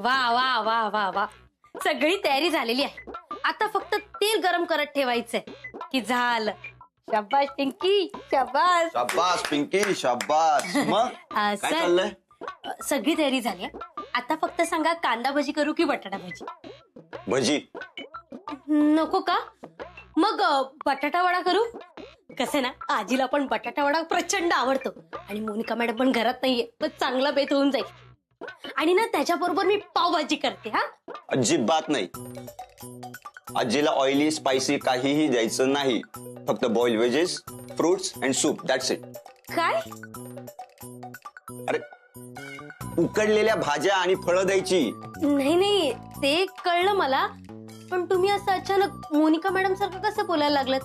वा वा वा वा वा, सगळी तयारी झालेली आहे. आता फक्त तेल गरम करत ठेवायचंय की झालं. शाबास पिंकी, शाबास. शाबास पिंकी, शाबास. मग काय चाललंय? सगळी तयारी झाली आहे. आता फक्त सांगा, कांदा भजी करू की बटाटा भजी? भजी. नको का? मग बटाटा वडा करू? कसं ना, आजीला पण बटाटा वडा प्रचंड आवडतो आणि मोनिका मॅडम पण घरात नाहीये, तर चांगला बेत होऊन जाईल. आणि ना त्याच्याबरोबर मी पावभाजी करते. हा, अजिबात नाही. आजीला ऑइली स्पायसी काहीही द्यायचं नाही. फक्त boil wages, fruits and soup, that's it. काय? अरे, उकडलेल्या भाज्या आणि फळं द्यायची. नाही नाही, ते कळलं मला, पण तुम्ही असं अचानक मोनिका मॅडम सारखं कसं बोलायला लागलात?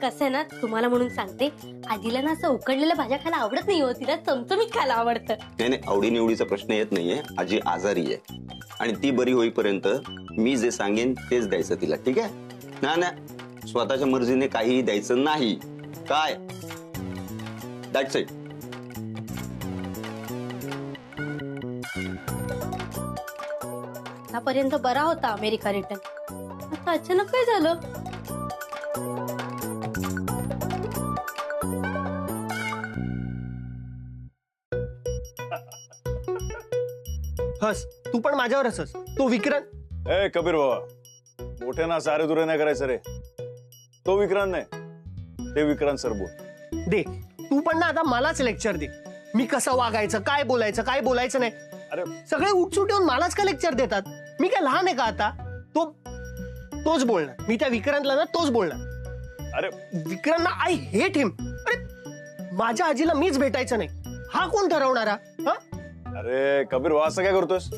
कसं आहे ना, तुम्हाला म्हणून सांगते, आजीला ना असं उकडलेल्या भाज्या खायला आवडत नाही हो, तिला चमचमीत खायला आवडतं. नाही नाही, आवडीनिवडीचा प्रश्न येत नाहीये. आजी आजारी आहे आणि ती बरी होईपर्यंत मी जे सांगेन तेच द्यायचं तिला, ठीक आहे ना? ना, स्वतःच्या मर्जीने काहीही द्यायचं नाही. काय? That's it. आतापर्यंत बरा होता अमेरिका रिटर्न, आता अचानक काय झालं? हस, तू पण माझ्यावर हसस. तो विक्रांत. ए कबीर बाबा, मोठे ना सारे दुरे नाही करायचं रे. तो विक्रांत नाही, ते विक्रांत सर बोल. दे, तू पण ना आता मलाच लेक्चर दे. मी कसं वागायचं, काय बोलायचं, काय बोलायचं नाही. अरे सगळे उठसूट येऊन मलाच का लेक्चर देतात? मी काय लहान आहे का आता? तोच बोलणार. मी त्या विक्रांतला ना तोच बोलणार. अरे विक्रांत, आय हेट हिम. अरे, माझ्या आजीला मीच भेटायचं नाही, हा कोण ठरवणारा? हा, अरे कबीर बाबा, असं काय करतोस?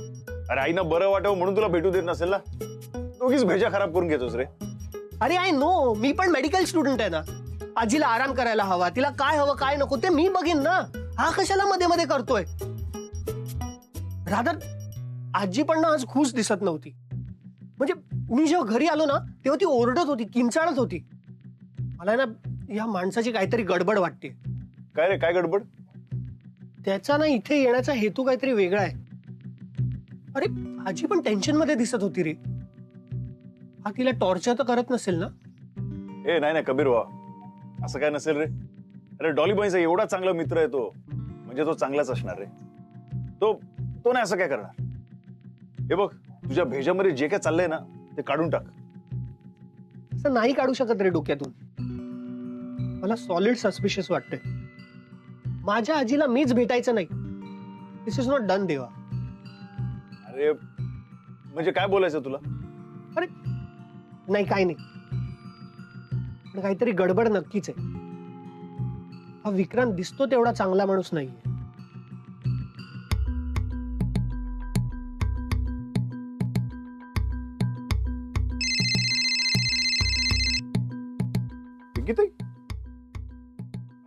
अरे आईनं बरं वाटावं म्हणून तुला भेटू देत नसेल ना, दोघीच भेजा खराब करून घेतोस रे. अरे आय नो, मी पण मेडिकल स्टुडंट आहे ना. आजीला आराम करायला हवा, तिला काय हवं काय नको ते मी बघीन ना. हा कशाला मध्ये मध्ये करतोय? रादर आजी पण ना आज खुश दिसत नव्हती. म्हणजे मी जेव्हा घरी आलो ना, तेव्हा ती ओरडत होती, किंचाळत होती. मला ना या माणसाची काहीतरी गडबड वाटते. काय रे, काय गडबड? त्याचा ना इथे येण्याचा हेतू काहीतरी वेगळा आहे. अरे, आजी पण टेन्शन मध्ये दिसत होती रे. हा तिला टॉर्चर तर करत नसेल ना? ए नाही नाही कबीर बाबा, असं काय नसेल रे. अरे डॉली बाईचा एवढा चांगला मित्र आहे तो, म्हणजे तो चांगलाच असणार रे. तो नाही असं काय करणार. हे बघ, तुझ्या भेजामध्ये जे काय चाललंय ना, ते काढून टाक. असं नाही काढू शकत रे डोक्यातून. मला सॉलिड सस्पिशियस वाटतंय. माझ्या आजीला मीच भेटायचं नाही. दिस इज नॉट डन देवा. अरे म्हणजे काय बोलायचं तुला? अरे नाही, काय नाही, पण काहीतरी गडबड नक्कीच आहे. हा विक्रांत दिसतो तेवढा चांगला माणूस नाहीये. पिंकीताई?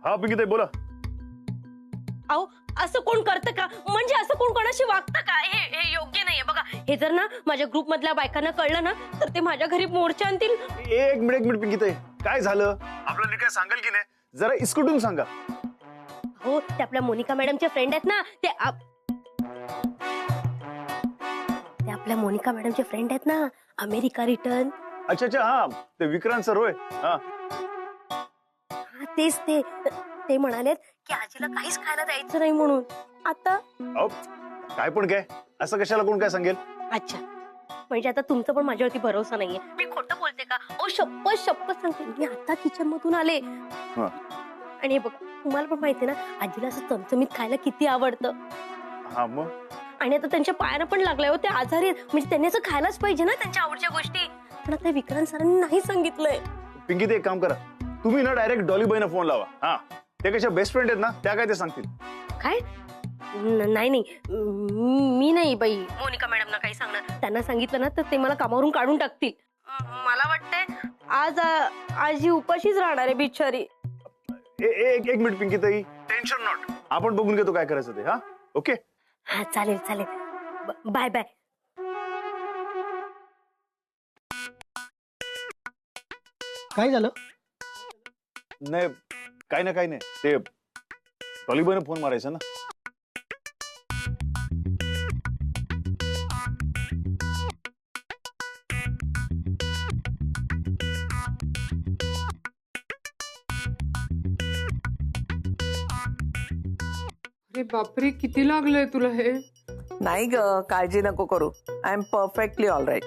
हा पिंकीताई बोला. अहो, असं कोण करतं का? म्हणजे असं कोण कोणाशी वागतं का? हे योग्य नाहीये बघा. हे जर ना माझ्या ग्रुप मधल्या बायकांना कळलं ना, तर ते माझ्या घरी मोर्चा आणतील. एक मिनिट पिंकीताई, काय झालं? आपल्याला काय सांगाल की नाही? जरा इस्कुटून सांगा. हो, ते आपल्या मोनिका मॅडमचे फ्रेंड आहेत ना, ते आपल्या मोनिका मॅडमचे फ्रेंड आहेत ना, अमेरिका रिटर्न. अच्छा अच्छा, हा ते विक्रांत सर होय. हा तेच ते म्हणालेत की आजीला काहीच खायला द्यायचं नाही म्हणून. आता अहो, काय पण काय, असं कशाला कोण काय सांगेल? अच्छा, म्हणजे आता तुमचा पण माझ्यावरती भरोसा नाहीये. मी खोटं बोलते का? ओ शपथ सांगते, मी आता किचन मधून आले. आणि हे बघ, तुम्हाला पण माहिती ना, आजीला असं चमचमीत खायला किती आवडतं. हा मग, आणि आता त्यांच्या पायानं पण लागलाय हो, ते आजारी आहेत. म्हणजे त्यांनी असं खायलाच पाहिजे ना त्यांच्या आवडच्या गोष्टी. पण आता विक्रांत सरांनी नाही सांगितलंय. पिंकी ते एक काम करा, तुम्ही ना डायरेक्ट डॉली बाईना फोन लावा. हा, ते कशा बेस्ट फ्रेंड आहेत ना, त्या काय ते सांगतील. काय? नाही मी नाही बाई मोनिका मॅडमना काही सांगणार. त्यांना सांगितलं ना तर ते मला कामावरून काढून टाकतील. मला वाटतंय आज आजी उपाशीच राहणार आहे बिचारी. एक मिनिट पिंकीताई, टेन्शन नॉट, आपण बघून घेतो काय करायचं ते. हा ओके, हा चालेल. Bye bye. काय झालं? नाही काही नाही, ते डॉली बाईने फोन मारायचा ना. अरे बापरे, किती लागलंय तुला हे? नाही ग, काळजी नको करू. I am perfectly all right.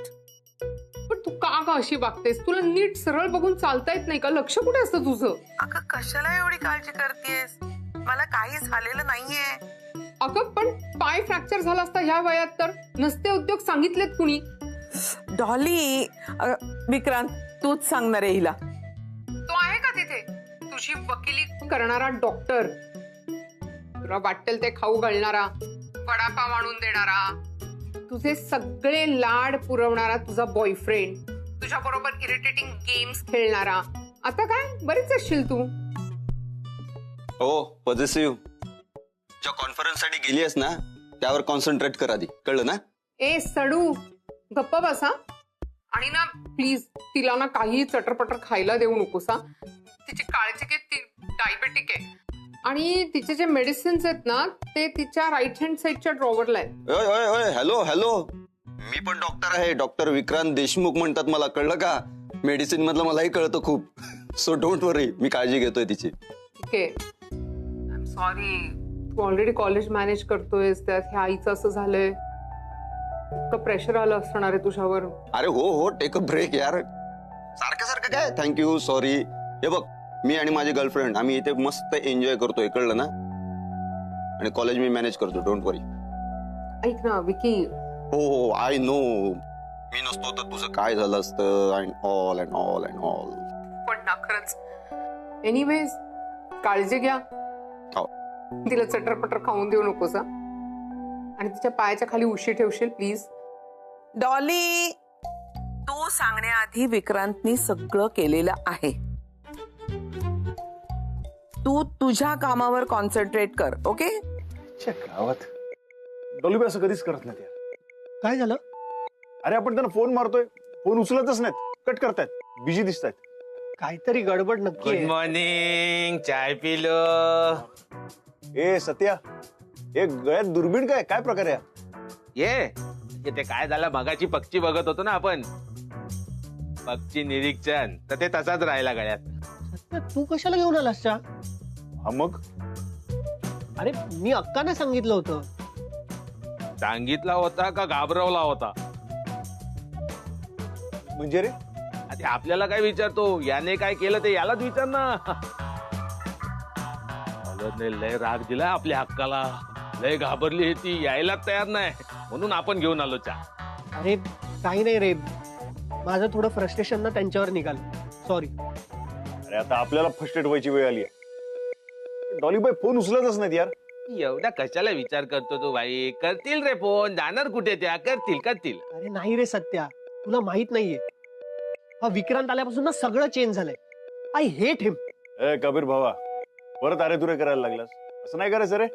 पण तू का अशी वागतेस? तुला नीट सरळ बघून चालता येत नाही का? लक्ष कुठे असतं तुझं? अगं कशाला एवढी काळजी करतेस? मला काही झालेलं नाहीये. अगं पण पाय फ्रॅक्चर झाला असता ह्या वयात तर नसते उद्योग सांगितलेत कुणी? डॉली, विक्रांत तूच सांगणार आहे हिला. तो आहे का तिथे तुझी वकिली करणारा डॉक्टर? तुला वाटेल ते खाऊ घालणारा, वडापाव आणून देणारा, तुझे सगळे लाड पुरवणारा तुझा बॉयफ्रेंड, तुझ्या बरोबर इरिटेटिंग गेम्स खेळणारा. आता काय बरीच असशील तू. हो पॉझिटिव्ह. ज्या कॉन्फरन्स साठी गेली आहेस ना त्यावर कॉन्सन्ट्रेट कर आधी, कळलं ना? ए सडू, गप्प बसा. आणि ना प्लीज तिला ना काही चटरपटर खायला देऊ नकोस हा. तिची काळजी घे, ती डायबेटिक आहे. आणि तिचे जे मेडिसिन्स आहेत ना ते तिच्या राईट हँड साईडच्या ड्रॉवरला आहेत. ओय ओय ओय, हॅलो हॅलो, मी पण डॉक्टर आहे. डॉक्टर विक्रांत देशमुख म्हणतात मला, कळलं का? मेडिसिन मधलं मलाही कळतं खूप. सो डोंट वरी, मी काळजी घेतोय तिची. ठीक आहे, आय एम सॉरी. तू ऑलरेडी कॉलेज मॅनेज करतोयस, त्यात ह्या आईचं असं झालंय. इतकं प्रेशर आलं असणार आहे तुझ्यावर. अरे हो हो, टेक अ ब्रेक यार. सारखं सारखं काय थँक्यू सॉरी. हे बघ, मी आणि माझी गर्लफ्रेंड आम्ही इथे मस्त एन्जॉय करतोय, कळलं ना? आणि कॉलेज मी मॅनेज करतो, डोंट वरी. ऐक ना विकी, हो हो, आय नो. मी नसतो तर तुझं काय झालं असतं, and all and all and all. पण ना खरंच. एनिवेज, काळजी घ्या. हो. तिला चटरपटर खाऊन देऊ नकोस हा. आणि तिच्या पायाच्या खाली उशी ठेवशील प्लीज. डॉली, तू सांगण्याआधी विक्रांतनी सगळं केलेलं आहे. तू तुझ्या कामावर कॉन्सन्ट्रेट कर, ओके? गावात डॉलीबाई असं कधीच करत नाही यार. काय झालं? अरे आपण त्यांना फोन मारतोय, फोन उचलतच नाहीत, कट करतायत, बिझी दिसतायत. काहीतरी गडबड नक्की गुड आहे. मॉर्निंग, चाय पिलो. ए सत्या, एक गळ्यात दुर्बीण काय काय प्रकार आहे? ये ते काय झालं, मगाची पक्षी बघत होतो ना आपण, पक्षी निरीक्षण, तर ते तसाच राहिला गळ्यात. सत्या, तू कशाला घेऊन आलास चा? हा मग अरे मी अक्काने सांगितलं होतं. सांगितला होता का घाबरवला होता? म्हणजे रे, ते आपल्याला काय विचारतो, याने काय केलं ते यालाच विचार ना. लय राग दिला आपल्या हक्काला, लय घाबरली, ती यायलाच तयार नाही, म्हणून आपण घेऊन आलो चहा. अरे काही नाही रे, माझं थोडं फ्रस्ट्रेशन ना त्यांच्यावर निघालं, सॉरी. अरे आता आपल्याला फर्स्टेट व्हायची वेळ आली आहे. डॉलीबाई फोन उचलतच नाहीत यार. एवढा कशाला विचार करतो तू भाई? करतील रे फोन, जाणार कुठे त्या, करतील करतील. अरे नाही रे सत्या, तुला माहित नाहीये, हा विक्रांत आल्यापासून ना सगळं चेंज झालंय. I hate him. ए कबीर भावा, परत अरे तुरे करायला लागलास, असं नाही करायचं रे.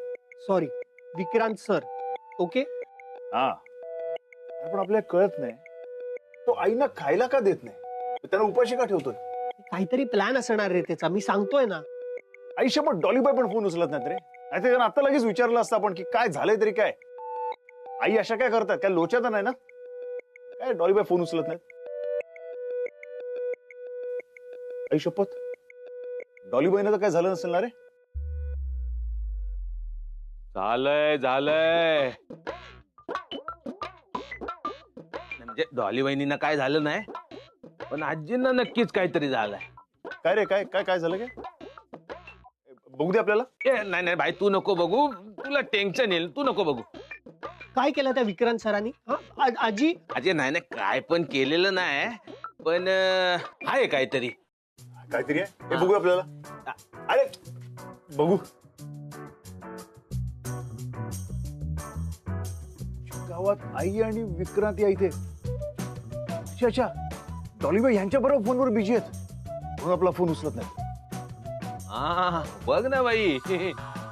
Sorry Vikrant sir, okay? हा, पण आपल्याला कळत नाही तो आईना खायला का देत नाही, त्याला उपाशी का ठेवतोय? काहीतरी प्लॅन असणार रे त्याचा, मी सांगतोय ना. आईशा पण डॉलीबाई पण फोन उचलत नाहीत रे. नाही त्यानं आता लगेच विचारलं असतं आपण की काय झालंय तरी काय. आई अशा काय करतात, काय लोच्या तर नाही ना? काय डॉलीबाई फोन उचलत नाहीत? आई शपथ, डॉलीबाईनं तर काय झालं नसेल ना रे? झालंय झालंय, म्हणजे डॉली वहिनींना काय झालं नाही, पण आजींना नक्कीच काहीतरी झालंय. काय रे, काय काय काय झालं काय? बघू दे आपल्याला. नाही नाही भाई, तू नको बघू, तुला टेन्शन येईल, तू नको बघू. काय केलं त्या विक्रांत सरांनी? आजी अजय नाही नाही, काय पण केलेलं नाही, पण आहे काहीतरी. काहीतरी आहे, हे बघू आपल्याला. अरे बघू. गावात आई आणि विक्रांत या इथे. अच्छा अच्छा, डॉलीबाई यांच्या बरोबर फोनवर बिझी आहेत, म्हणून आपला फोन उचलत नाही. हा बघ ना भाई,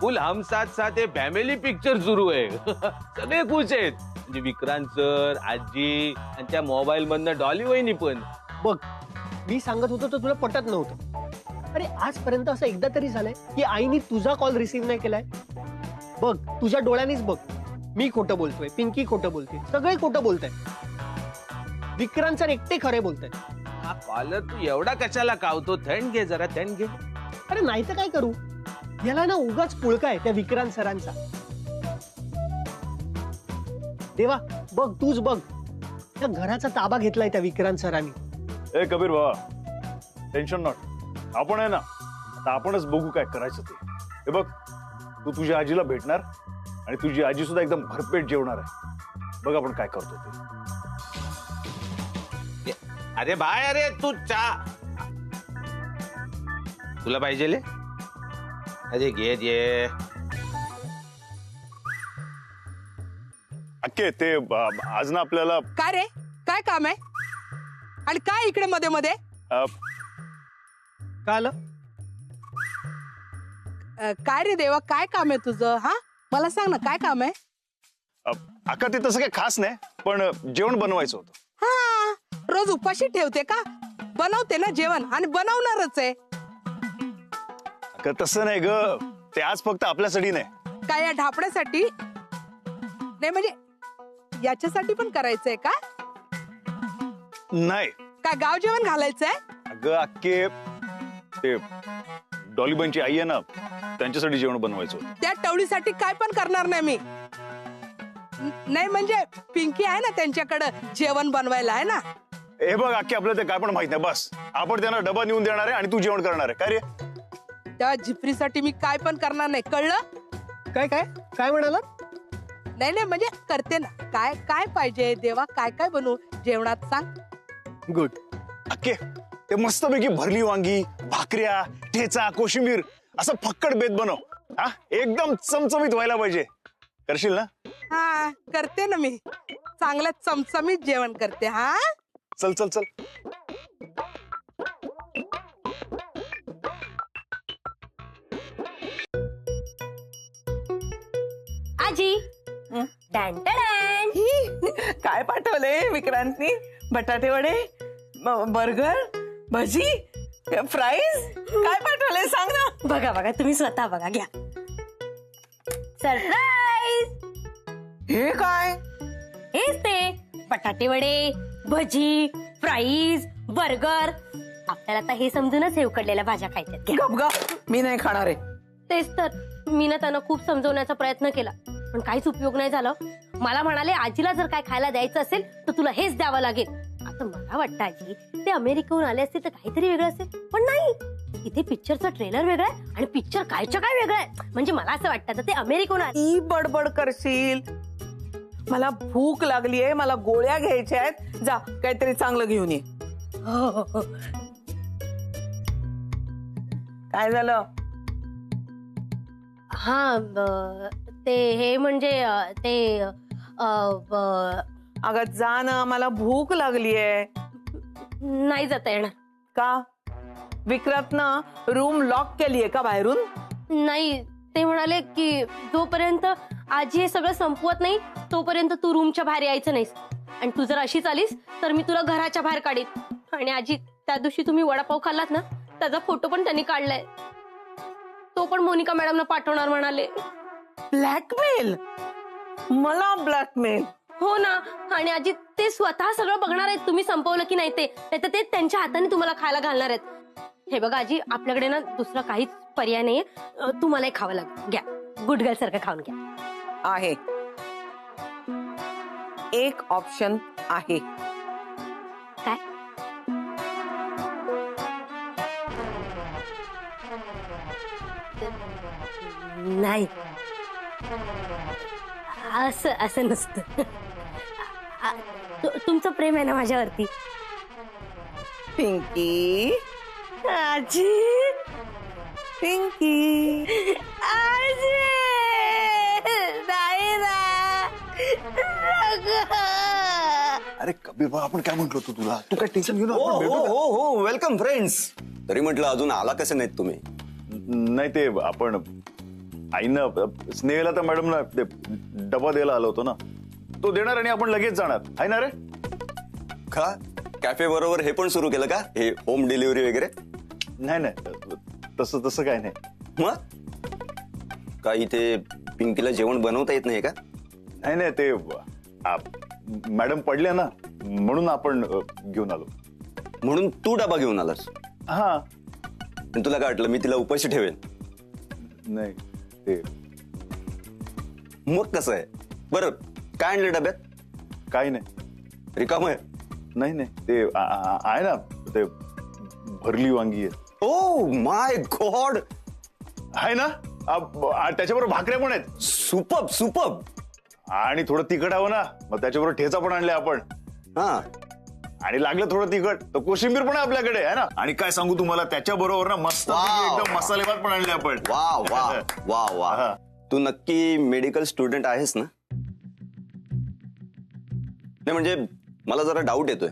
फुल हम साथ साथ हे फॅमिली पिक्चर सुरू आहे. सगळे खुश आहेत, म्हणजे विक्रांत सर, आजी, आणि त्या मोबाईल मधनं डॉली वहिनी पण. बघ, मी सांगत होतो तर तुला पटत नव्हतं. अरे आजपर्यंत असं एकदा तरी झालंय की आईनी तुझा कॉल रिसीव्ह नाही केलाय? बघ, तुझ्या डोळ्यांनीच बघ, मी खोटं बोलतोय, पिंकी खोटं बोलते, सगळे खोटं बोलताय. विक्रांत सर एकटे खरे बोलताय. हा कॉलर तू एवढा कशाला कावतो? थंड घे जरा, थंड घे. अरे नाही तर काय करू, याला ना उगाच पुळका आहे त्या विक्रांत सरांचा. देवा बघ, तूच बघ, त्या घराचा ताबा घेतलाय त्या विक्रांत सरांनी. ए कबीर बाबा, टेन्शन नॉट. आपण आहे ना, आता आपणच बघू काय करायचं ते. हे बघ, तू तुझ्या आजीला भेटणार आणि तुझी आजी सुद्धा एकदम भरपेट जेवणार आहे. बघ आपण काय करतो ते. अरे बाय, अरे तू चहा तुला पाहिजे? अरे घे. अक्के ते आज ना आपल्याला काय रे, काय काम आहे आणि काय इकडे मध्ये मध्ये? काय आलं? काय रे देवा, काय काम आहे तुझं? हा मला सांग ना, काय काम आहे? अक्का ते तसं काही खास नाही, पण जेवण बनवायचं होतं. हा, रोज उपाशी ठेवते का? बनवते ना जेवण आणि बनवणारच आहे. अक्का तसं नाही ग, ते आज फक्त आपल्यासाठी नाही. काय या ढापण्यासाठी नाही, म्हणजे याच्यासाठी पण करायचंय का? नाही काय गाव जेवण घालायचंय? अगं अक्के, ते डॉलीबाईंची आई आहे ना, त्यांच्यासाठी जेवण बनवायचं होतं. त्या टवळीसाठी काय पण करणार नाही मी. नाही म्हणजे पिंकी आहे ना त्यांच्याकडं जेवण बनवायला, आहे ना. हे बघ अक्के, आपल्याला ते काय पण माहित नाही. बस आपण त्यांना डबा नेऊन देणार आहे आणि तू जेवण करणार आहे. काय रे? त्या झिपरीसाठी मी काय पण करणार नाही, कळलं? काय काय काय म्हणाला? नाही म्हणजे करते ना. काय काय पाहिजे देवा, काय काय बनवू जेवणात सांग. गुड. अक्के, ते मस्तपैकी भरली वांगी, भाकऱ्या, ठेचा, कोशिंबीर असं फक्कड बेत बनव. हा, एकदम चमचमीत व्हायला पाहिजे. करशील ना? हा करते ना मी, चांगलं चमचमीत जेवण करते. हा चल चल चल. आजी काय पाठवले विक्रांतनी? बटाटे वडे, बर्गर, भजी, फ्राईज, काय पाठवले सांग ना. बघा बघा, तुम्ही स्वतः बघा, घ्या. सरप्राईज. हे काय? हेच ते बटाटे वडे, भजी, फ्राईज, बर्गर. आपल्याला आता हे समजूनच हे उकडलेल्या भाज्या खायच्यात. घ्या. गप गप, मी नाही खाणार आहे. तेच तर, मी ना त्यांना खूप समजवण्याचा प्रयत्न केला, पण काहीच उपयोग नाही झाला. मला म्हणाले, आजीला जर काय खायला द्यायचं असेल तर तुला हेच द्यावं लागेल. आता मला वाटतं आजी, ते अमेरिकेहून आले असतील तर काहीतरी वेगळं असेल, पण नाही. इथे पिक्चरचं ट्रेलर वेगळं आहे आणि पिक्चर कायच्या काय वेगळं आहे. म्हणजे मला असं वाटतं तर ते अमेरिकेहून आले. ती बडबड करशील. मला भूक लागली आहे, मला गोळ्या घ्यायच्या आहेत. जा काहीतरी चांगलं घेऊन ये. हो. काय झालं? हा, ते हे म्हणजे ते अगं जा ना, मला भूक लागली आहे. नाही जाता येणार. का? विक्रांतनं रूम लॉक केलीये का बाहेरून? नाही, ते म्हणाले की जोपर्यंत आजी हे सगळं संपवत नाही तोपर्यंत तू रूमच्या बाहेर यायचं नाहीस, आणि तू जर अशीच आलीस तर मी तुला घराच्या बाहेर काढीन. आणि आजी, त्या दिवशी तुम्ही वडापाव खाल्लात ना, त्याचा फोटो पण त्यांनी काढलाय. तो पण मोनिका मॅडमला पाठवणार म्हणाले. ब्लॅकमेल? मला ब्लॅकमेल? हो ना. आणि आजी, ते स्वतः सगळं बघणार आहेत तुम्ही संपवलं की नाही ते, नाहीतर ते त्यांच्या हाताने तुम्हाला खायला घालणार आहेत. हे बघा आजी, आपल्याकडे ना दुसरा काहीच पर्याय नाहीये. तुम्हालाही खावं लागेल. घ्या, गुड गर्ल सारखं खाऊन घ्या. आहे, एक ऑप्शन आहे. काय? नाही, असं नसतं. तुमचं प्रेम आहे ना माझ्यावरती. पिंकी, आजी, पिंकी, आजी, नाही ना. अरे कबीर बाबा, आपण काय म्हंटलो होतो तुला? तू काय टेन्शन घेऊन? हो, वेलकम फ्रेंड्स. तरी म्हटलं अजून आला कसे नाहीत तुम्ही? नाही, ते आपण आईनं स्नेहला तर मॅडमला ते डबा द्यायला आलो होतो ना, तो देणार आणि आपण लगेच जाणार आहे ना रे. का कॅफे बरोबर हे पण सुरू केलं का, हे होम डिलिव्हरी वगैरे? नाही, तसं काय नाही. मग का इथे पिंकीला जेवण बनवता येत नाही का? नाही, ते मॅडम पडल्या ना, म्हणून आपण घेऊन आलो. म्हणून तू डबा घेऊन आलास? हा. तुला काय वाटलं मी तिला उपाशी ठेवेन? नाही ते मग कसं आहे बरं, काय आणलं डब्यात? काही नाही. रिकाम आहे? नाही नाही ते आहे ना, ते भरली वांगी आहे. ओ माय गॉड, आहे ना, त्याच्याबरोबर भाकऱ्या पण आहेत. Superb superb. आणि थोडं तिखट हवं ना, मग त्याच्याबरोबर ठेचा पण आणले आपण. हा, आणि लागलं थोडं तिखट तर कोशिंबीर पण आहे आपल्याकडे, आहे ना. आणि काय सांगू तुम्हाला, त्याच्याबरोबर ना मस्त एकदम मसाले भात पण आणले आपण. वा वा वा वा. हा. तू नक्की मेडिकल स्टुडंट आहेस ना? नाही म्हणजे मला जरा डाऊट येतोय.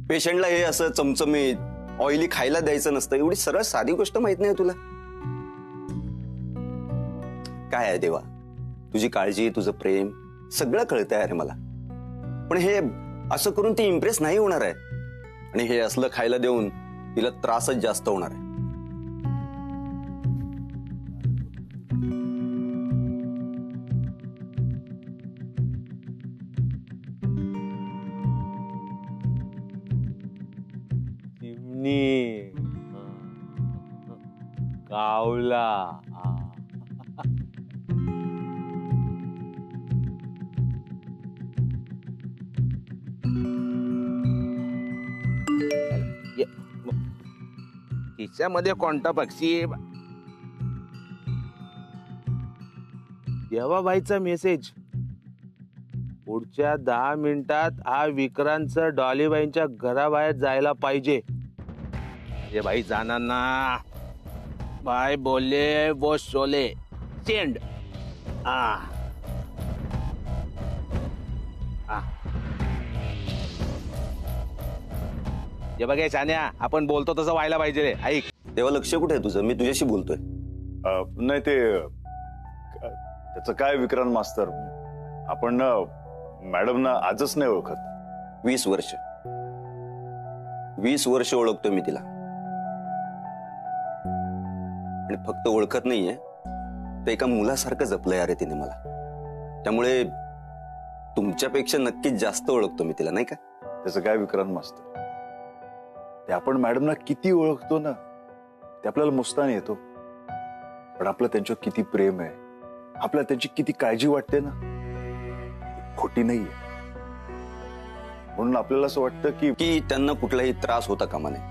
पेशंटला हे असं चमचमीत ऑइली खायला द्यायचं नसतं, एवढी सरळ साधी गोष्ट माहित नाही तुला? काय आहे देवा, तुझी काळजी, तुझं प्रेम सगळं कळतंय अरे मला. पण हे असं करून ती इम्प्रेस नाही होणार आहे, आणि हे असलं खायला देऊन तिला त्रासच जास्त होणार आहे. चिमणी, कावला. खिशामध्ये कोणता पक्षी? देवाबाईचा मेसेज. पुढच्या 10 मिनिटात हा विक्रांतचं डॉलीबाईंच्या घराबाहेर जायला पाहिजे. अरे भाई जाणार ना. बाय बोले वो शोले सेंड. हे बघ शान्या, आपण बोलतो तसं व्हायला पाहिजे रे. ऐक, तेव्हा लक्ष कुठे आहे तुझं? मी तुझ्याशी बोलतोय. नाही ते त्याचं काय विक्रांत मास्तर, आपण ना मॅडमना आजच नाही ओळखत. 20 वर्ष ओळखतोय मी तिला. आणि फक्त ओळखत नाहीये, तर एका मुलासारखं जपलंय अरे तिने मला. त्यामुळे तुमच्यापेक्षा नक्कीच जास्त ओळखतो मी तिला, नाही का? त्याचं काय विक्रांत मास्तर, ते आपण मॅडमना किती ओळखतो ना, ते आपल्याला मुस्तान येतो. पण आपलं त्यांच्यावर किती प्रेम आहे, आपल्याला त्यांची किती काळजी वाटते ना, खोटी नाहीये. म्हणून आपल्याला असं वाटतं की त्यांना कुठलाही त्रास होता कामा नये.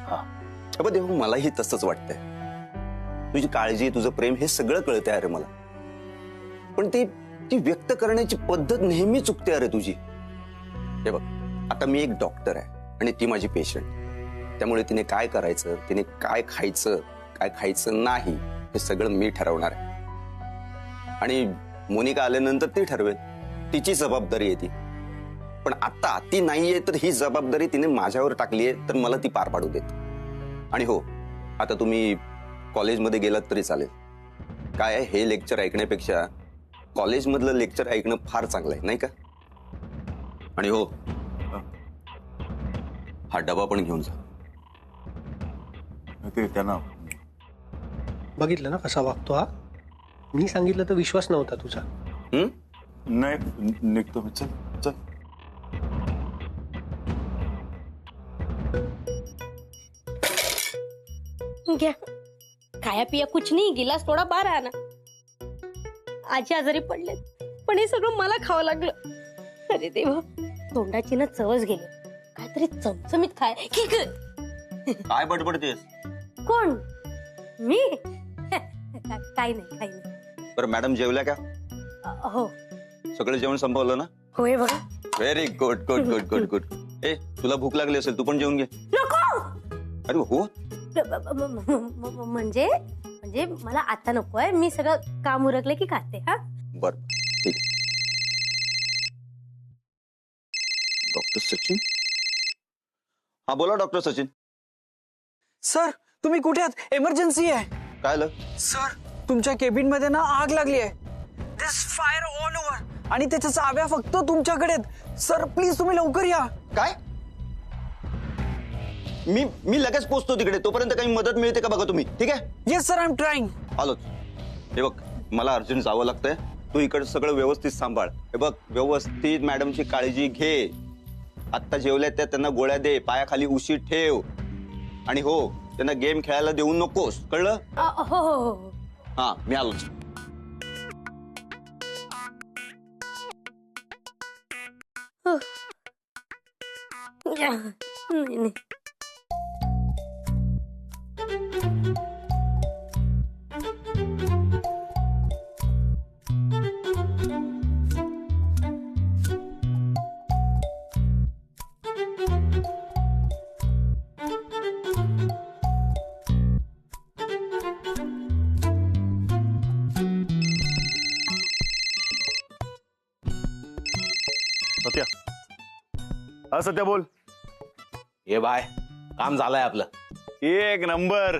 हा, देवा मलाही तसंच वाटतंय. तुझी काळजी, तुझं प्रेम हे सगळं कळतंय अरे मला. पण ती व्यक्त करण्याची पद्धत नेहमी चुकते अरे तुझी. हे बघ, आता मी एक डॉक्टर आहे आणि ती माझी पेशंट. त्यामुळे तिने काय करायचं, तिने काय खायचं, काय खायचं नाही, हे सगळं मी ठरवणार आहे. आणि मोनिका आल्यानंतर ती ठरवेल. तिची जबाबदारी आहे ती. पण आता ती नाहीये, तर ही जबाबदारी तिने माझ्यावर टाकली आहे, तर मला ती पार पाडू देत. आणि हो, आता तुम्ही कॉलेजमध्ये गेलात तरी चालेल. काय आहे, हे लेक्चर ऐकण्यापेक्षा कॉलेजमधलं लेक्चर ऐकणं फार चांगलं आहे, नाही का? आणि हो, हा डबा पण घेऊन जा. ते त्यांना बघितलं ना कसा वागतो हा. मी सांगितलं तर विश्वास नव्हता तुझा. नाही, निघतो मी. चल चल. घ्या, खाया पिया कुछ नाही, गिलास थोडा बारा आना. आजी आजारी पडले, पण हे सगळं मला खावं लागलं. अरे देवा, तोंडाची ना चवच गेली. काहीतरी चमचमीत खाय. काय बडबडतेस? कोण? मी? काही नाही. बरं, मॅडम जेवल्या का? हो. सगळं जेवण संपवलं ना? होय बघा. Very good good good good good. ए, तुला भूक लागली असेल, तू पण जेवून घे. नको. अरे हो, म्हणजे मला आता नकोय. मी सगळं काम उरकले की खाते. हा, बर ठीक आहे. डॉक्टर सचिन? हा बोला डॉक्टर सचिन. सर, तुम्ही कुठे आहात? इमर्जन्सी आहे. काय आलं? सर, तुमच्या केबिन मध्ये ना आग लागली आहे. दिस फायर ऑल ओव्हर, आणि त्याच्या चाव्या फक्त तुमच्याकडे आहेत. सर प्लीज तुम्ही लवकर या. काय? मी लगेच पोहोचतो तिकडे. तोपर्यंत काही मदत मिळते का बघा तुम्ही, ठीक आहे? Yes sir, I am trying. आलोच. हे बघ, मला अर्जंट जावं लागतंय. तू इकडे सगळं व्यवस्थित सांभाळ. हे बघ, व्यवस्थित मॅडमची काळजी घे. आत्ता जेवल्या त्या त्यांना गोळ्या दे, पायाखाली उशी ठेव. आणि हो, त्यांना गेम खेळायला देऊ नकोस, कळलं? हो. हा मी आलोच. नाही नाही. सत्या, हा सत्या बोल. ये बाय, काम झालंय आपलं. एक नंबर.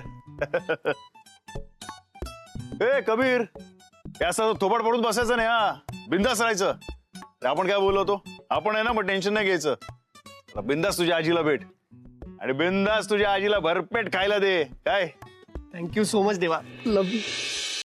ए कबीर, हे असं थोबाड पडून बसायचं नाही हा, बिंदास राहायचं. अरे आपण काय बोलवतो, आपण आहे ना, मग टेन्शन नाही घ्यायचं. बिंदास तुझ्या आजीला भेट आणि बिंदास तुझ्या आजीला भरपेट खायला दे. काय थँक्यू सो मच देवा. Love you.